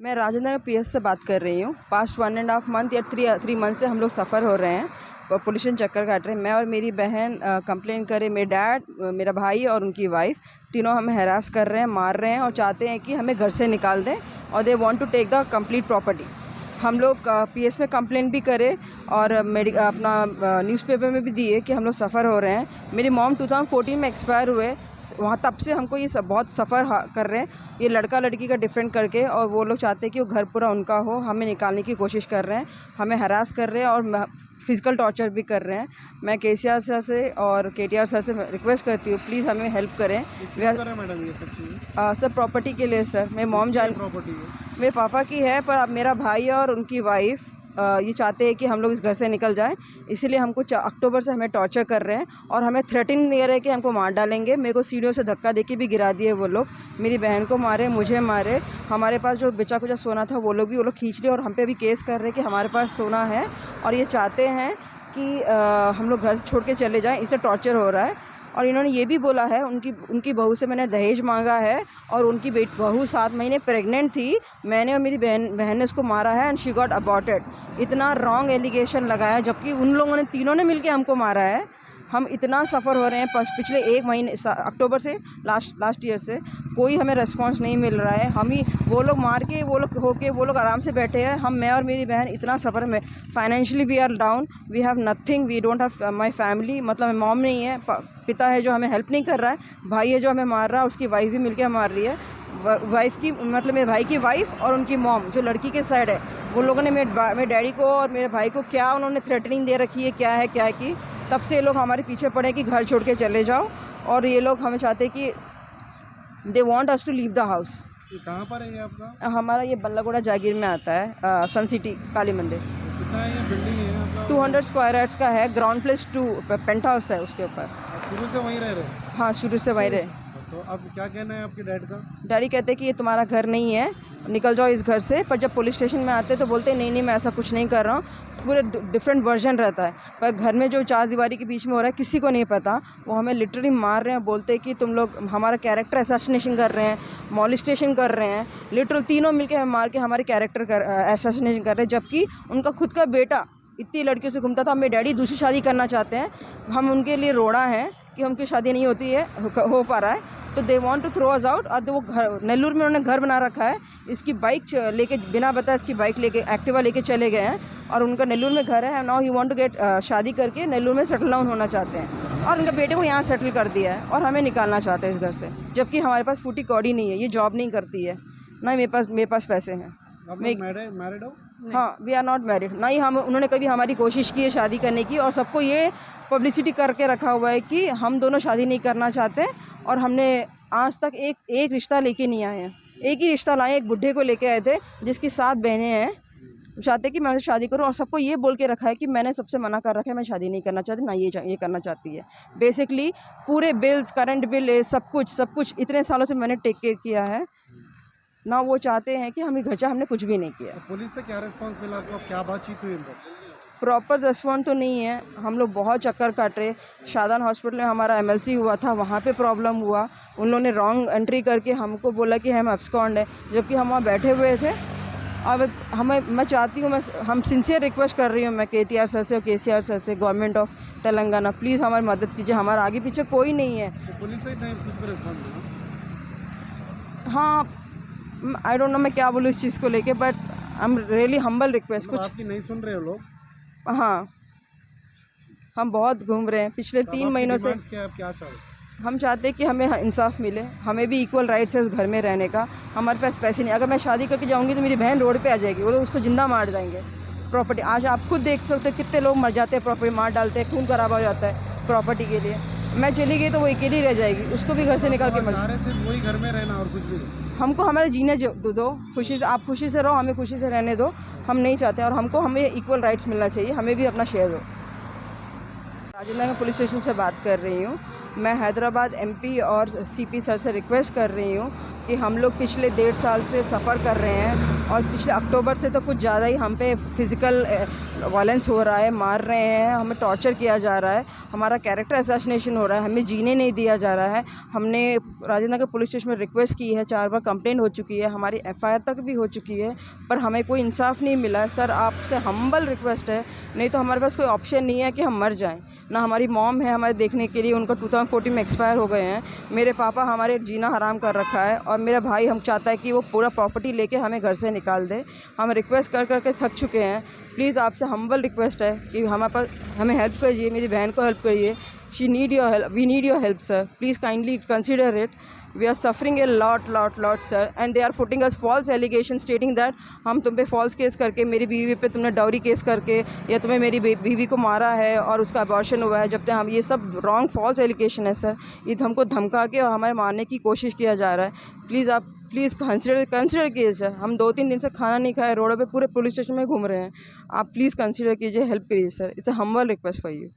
मैं राजेंद्र नगर पीएस से बात कर रही हूँ। पास्ट 1.5 मंथ या 3 मंथ से हम लोग सफ़र हो रहे हैं, पुलिस स्टेशन चक्कर काट रहे हैं। मैं और मेरी बहन कंप्लेन करे, मेरे डैड, मेरा भाई और उनकी वाइफ तीनों हमें हैरास कर रहे हैं, मार रहे हैं और चाहते हैं कि हमें घर से निकाल दें और they want to take the complete property. हम लोग पीएस में कंप्लेन भी करे और अपना न्यूज़पेपर में भी दिए कि हम लोग सफ़र हो रहे हैं। मेरी मॉम 2014 में एक्सपायर हुए, वहाँ तब से हमको ये सब बहुत सफ़र कर रहे हैं, ये लड़का लड़की का डिफरेंट करके, और वो लोग चाहते हैं कि वो घर पूरा उनका हो। हमें निकालने की कोशिश कर रहे हैं, हमें हरास कर रहे हैं और फिज़िकल टॉर्चर भी कर रहे हैं। मैं केसीआर सर से और केटीआर सर से रिक्वेस्ट करती हूँ, प्लीज़ हमें हेल्प करें। मैडम ये सब चीज़ें सर प्रॉपर्टी के लिए सर, मेरी मॉम प्रॉपर्टी है मेरे पापा की है, पर अब मेरा भाई और उनकी वाइफ ये चाहते हैं कि हम लोग इस घर से निकल जाएं, इसीलिए हमको अक्टूबर से हमें टॉर्चर कर रहे हैं और हमें थ्रेटनिंग दे रहे हैं कि हमको मार डालेंगे। मेरे को सीढ़ियों से धक्का देके भी गिरा दिए वो लोग, मेरी बहन को मारे, मुझे मारे। हमारे पास जो बेचा कुचा सोना था वो लोग खींच लिए और हम पे भी केस कर रहे हैं कि हमारे पास सोना है और ये चाहते हैं कि हम लोग घर से छोड़ के चले जाएँ, इसलिए टॉर्चर हो रहा है। और इन्होंने ये भी बोला है, उनकी बहू से मैंने दहेज मांगा है और उनकी बहू 7 महीने प्रेग्नेंट थी, मैंने और मेरी बहन ने उसको मारा है एंड शी गॉट अबॉर्टेड। इतना रॉन्ग एलिगेशन लगाया, जबकि उन लोगों ने तीनों ने मिलके हमको मारा है। हम इतना सफ़र हो रहे हैं पिछले 1 महीने अक्टूबर से, लास्ट ईयर से कोई हमें रिस्पांस नहीं मिल रहा है। हम ही वो लोग मार के वो लोग आराम से बैठे हैं। मैं और मेरी बहन इतना सफ़र में, financially we are down, we have nothing, we don't have my family, मतलब मॉम नहीं है, पिता है जो हमें हेल्प नहीं कर रहा है, भाई है जो हमें मार रहा है, उसकी वाइफ भी मिलकर मार रही है। वाइफ की मतलब मेरे भाई की वाइफ और उनकी मॉम जो लड़की के साइड है, वो लोगों ने मेरे डैडी को और मेरे भाई को क्या उन्होंने थ्रेटनिंग दे रखी है, क्या है क्या की, तब से ये लोग हमारे पीछे पड़े कि घर छोड़ के चले जाओ। और ये लोग हमें चाहते हैं कि they want us to leave the house. ये कहाँ पर है ये आपका? हमारा ये बल्लागोड़ा जागीर में आता है, सन सिटी काली मंदिर। कितना ये बिल्डिंग है आपका? 200 स्क्वायर यार्ड्स का है, ग्राउंड प्लस 2 पेंट हाउस है उसके ऊपर। शुरू से वहीं रह रहे हैं? हाँ, शुरू से वहीं रहे। तो अब क्या कहना है आपके डैड का? डैडी कहते हैं कि ये तुम्हारा घर नहीं है, निकल जाओ इस घर से। पर जब पुलिस स्टेशन में आते तो बोलते हैं नहीं मैं ऐसा कुछ नहीं कर रहा हूँ। पूरे डिफरेंट वर्जन रहता है, पर घर में जो 4 दीवारी के बीच में हो रहा है किसी को नहीं पता। वो हमें लिटरली मार रहे हैं, बोलते हैं कि तुम लोग हमारा कैरेक्टर असैसिनेशन कर रहे हैं, मॉलिस्टेशन कर रहे हैं। लिटरल तीनों मिलकर हमें मार के हमारे कैरेक्टर असैसिनेशन कर रहे हैं, जबकि उनका खुद का बेटा इतनी लड़कियों से घूमता था। मेरे डैडी दूसरी शादी करना चाहते हैं, हम उनके लिए रोड़ा हैं कि उनकी शादी नहीं होती है, हो पा रहा है, तो they want to throw us out. और वो घर नेल्लूर में उन्होंने घर बना रखा है, इसकी बाइक लेके बिना बताए इसकी बाइक लेके एक्टिवा लेके चले गए हैं और उनका नेल्लूर में घर है। Now he want to get शादी करके नेल्लूर में सेटल डाउन होना चाहते हैं और उनके बेटे को यहाँ सेटल कर दिया है और हमें निकालना चाहते हैं इस घर से, जबकि हमारे पास फूटी कौड़ी नहीं है, ये जॉब नहीं करती है, ना मेरे पास पैसे हैं। मैरिड हो? हाँ, वी आर नॉट मैरिड। ना ही उन्होंने कभी हमारी कोशिश की है शादी करने की, और सबको ये पब्लिसिटी करके रखा हुआ है कि हम दोनों शादी नहीं करना चाहते। और हमने आज तक एक रिश्ता लेके नहीं आए हैं। एक ही रिश्ता लाए, एक बुढ़े को लेके आए थे जिसकी 7 बहनें हैं, चाहते कि मैं उनसे शादी करूं, और सबको ये बोल के रखा है कि मैंने सबसे मना कर रखा है, मैं शादी नहीं करना चाहती, ना ये करना चाहती है। बेसिकली पूरे बिल्स, करंट बिल, सब कुछ इतने सालों से मैंने टेक केयर किया है ना। वो चाहते हैं कि हम घर, हमने कुछ भी नहीं किया। तो पुलिस से क्या रिस्पांस मिला आपको? क्या बातचीत हुई? प्रॉपर रिस्पॉन्स तो नहीं है, हम लोग बहुत चक्कर काट रहे। शादान हॉस्पिटल में हमारा MLC हुआ था, वहाँ पे प्रॉब्लम हुआ, उन लोगों ने रॉन्ग एंट्री करके हमको बोला कि हम अब्सकॉन्ड है, जबकि हम वहाँ बैठे हुए थे। अब मैं चाहती हूँ, हम सिंसियर रिक्वेस्ट कर रही हूँ मैं KTR सर से और KCR सर से, गवर्नमेंट ऑफ तेलंगाना, प्लीज़ हमारी मदद कीजिए, हमारा आगे पीछे कोई नहीं है। तो पुलिस से नहीं कुछ रिस्पॉन्स दिया? हाँ, आई डोंट नो मैं क्या बोलूँ इस चीज़ को लेके, but I am really humble request. कुछ आपकी नहीं सुन रहे हो लोग? हाँ, हम बहुत घूम रहे हैं पिछले 3 महीनों से। क्या चाहते? हम चाहते हैं कि हमें इंसाफ मिले, हमें भी इक्वल राइट्स है उस घर में रहने का। हमारे पास पैसे नहीं, अगर मैं शादी करके जाऊंगी तो मेरी बहन रोड पे आ जाएगी, वो लोग उसको जिंदा मार देंगे। प्रॉपर्टी आज आप खुद देख सकते हो कितने लोग मर जाते हैं, प्रॉपर्टी मार डालते हैं, खून खराब हो जाता है प्रॉपर्टी के लिए। मैं चली गई तो वो अकेली रह जाएगी, उसको भी घर से निकाल के सिर्फ वही घर में रहना और कुछ भी नहीं? हमको हमारे जीने दो खुशी से, आप खुशी से रहो, हमें खुशी से रहने दो, हम नहीं चाहते। और हमें इक्वल राइट्स मिलना चाहिए, हमें भी अपना शेयर दो। राजेंद्र नगर पुलिस स्टेशन से बात कर रही हूँ। मैं हैदराबाद MP और CP सर से रिक्वेस्ट कर रही हूँ कि हम लोग पिछले 1.5 साल से सफ़र कर रहे हैं और पिछले अक्टूबर से तो कुछ ज़्यादा ही हम पे फिज़िकल वायलेंस हो रहा है, मार रहे हैं, हमें टॉर्चर किया जा रहा है, हमारा कैरेक्टर असैसिनेशन हो रहा है, हमें जीने नहीं दिया जा रहा है। हमने राजेंद्र नगर पुलिस स्टेशन में रिक्वेस्ट की है, 4 बार कंप्लेंट हो चुकी है, हमारी एफआईआर तक भी हो चुकी है, पर हमें कोई इंसाफ नहीं मिला है। सर आपसे हम्बल रिक्वेस्ट है, नहीं तो हमारे पास कोई ऑप्शन नहीं है कि हम मर जाएं। ना हमारी मॉम है हमारे देखने के लिए, उनका 2014 में एक्सपायर हो गए हैं। मेरे पापा हमारे जीना हराम कर रखा है और मेरा भाई हम चाहता है कि वो पूरा प्रॉपर्टी लेके हमें घर से निकाल दे। हम रिक्वेस्ट कर कर के थक चुके हैं। प्लीज़ आपसे हम्बल रिक्वेस्ट है कि हमारे पास हमें हेल्प करिए, मेरी बहन को हेल्प करिए। She need your help, we need your help sir, please kindly consider it. We are suffering a lot sir, and they are putting us false allegations stating that हम तुम पे false केस करके, मेरी बीवी पे तुमने dowry case करके या तुम्हें मेरी बीवी को मारा है और उसका अबॉर्शन हुआ है, जब तक हम ये सब रॉन्ग फॉल्स एलिगेशन है सर। ये हमको धमका के और हमें मारने की कोशिश किया जा रहा है। प्लीज़ आप प्लीज़ कंसिडर कीजिए सर। हम 2-3 दिन से खाना नहीं खाए, रोडों पे पूरे पुलिस स्टेशन में घूम रहे हैं। आप प्लीज़ कंसिडर कीजिए, हेल्प करिए sir. It's a humble request for you.